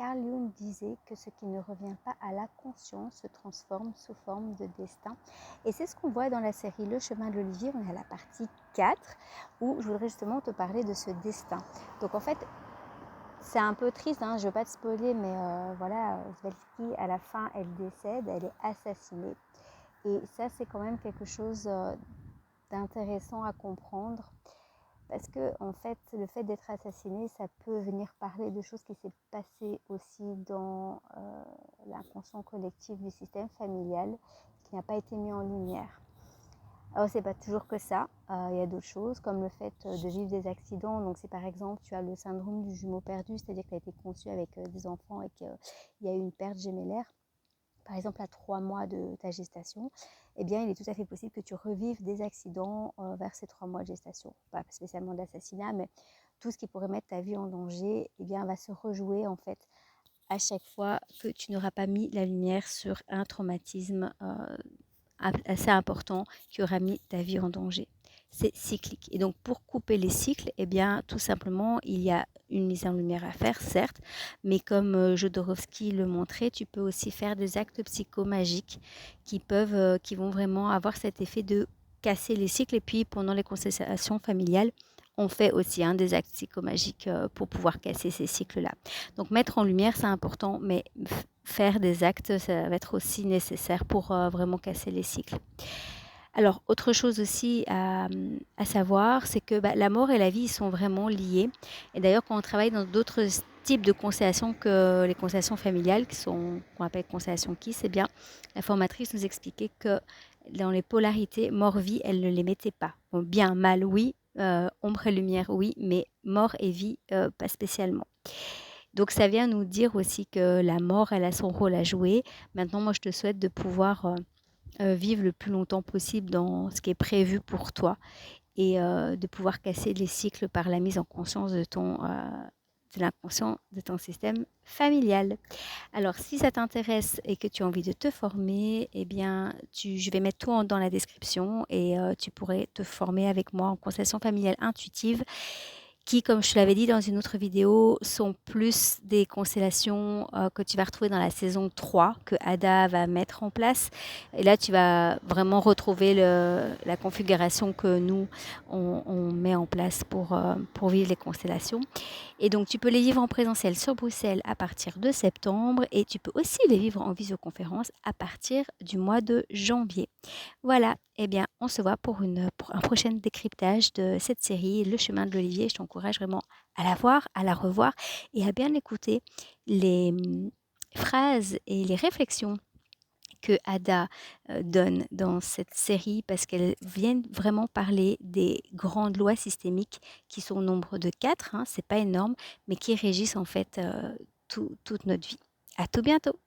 Carl Jung disait que ce qui ne revient pas à la conscience se transforme sous forme de destin. Et c'est ce qu'on voit dans la série Le Chemin de l'Olivier. On est à la partie 4 où je voudrais justement te parler de ce destin. Donc en fait, c'est un peu triste, je ne veux pas te spoiler, mais voilà, Svelski, à la fin, elle décède, elle est assassinée. Et ça, c'est quand même quelque chose d'intéressant à comprendre. Parce que en fait, le fait d'être assassiné, ça peut venir parler de choses qui s'est passé aussi dans l'inconscient collectif du système familial, qui n'a pas été mis en lumière. Alors c'est pas toujours que ça, il y a d'autres choses comme le fait de vivre des accidents. Donc si par exemple tu as le syndrome du jumeau perdu, c'est-à-dire que tu as été conçu avec des enfants et qu'il y a eu une perte gémellaire, par exemple à 3 mois de ta gestation, eh bien il est tout à fait possible que tu revives des accidents vers ces 3 mois de gestation. Pas spécialement d'assassinat, mais tout ce qui pourrait mettre ta vie en danger, eh bien va se rejouer en fait à chaque fois que tu n'auras pas mis la lumière sur un traumatisme assez important qui aura mis ta vie en danger. C'est cyclique. Et donc, pour couper les cycles, eh bien, tout simplement, il y a une mise en lumière à faire, certes, mais comme Jodorowsky le montrait, tu peux aussi faire des actes psychomagiques qui vont vraiment avoir cet effet de casser les cycles. Et puis, pendant les constellations familiales, on fait aussi des actes psychomagiques pour pouvoir casser ces cycles-là. Donc, mettre en lumière, c'est important, mais faire des actes, ça va être aussi nécessaire pour vraiment casser les cycles. Alors, autre chose aussi à savoir, c'est que la mort et la vie sont vraiment liés. Et d'ailleurs, quand on travaille dans d'autres types de constellations que les constellations familiales, qu'on appelle constellations KISS, eh bien, la formatrice nous expliquait que dans les polarités, mort-vie, elle ne les mettait pas. Bon, bien, mal, oui, ombre et lumière, oui, mais mort et vie, pas spécialement. Donc ça vient nous dire aussi que la mort, elle a son rôle à jouer. Maintenant, moi, je te souhaite de pouvoir vivre le plus longtemps possible dans ce qui est prévu pour toi et de pouvoir casser les cycles par la mise en conscience de l'inconscient de ton système familial. Alors, si ça t'intéresse et que tu as envie de te former, eh bien, je vais mettre tout dans la description et tu pourrais te former avec moi en constellation familiale intuitive qui, comme je te l'avais dit dans une autre vidéo, sont plus des constellations que tu vas retrouver dans la saison 3 que Ada va mettre en place. Et là, tu vas vraiment retrouver la configuration que nous, on met en place pour vivre les constellations. Et donc, tu peux les vivre en présentiel sur Bruxelles à partir de septembre et tu peux aussi les vivre en visioconférence à partir du mois de janvier. Voilà, eh bien, on se voit pour un prochain décryptage de cette série, Le Chemin de l'Olivier. Je t'encourage vraiment à la voir, à la revoir et à bien écouter les phrases et les réflexions que Ada donne dans cette série parce qu'elles viennent vraiment parler des grandes lois systémiques qui sont au nombre de 4, c'est pas énorme, mais qui régissent en fait toute notre vie. À tout bientôt!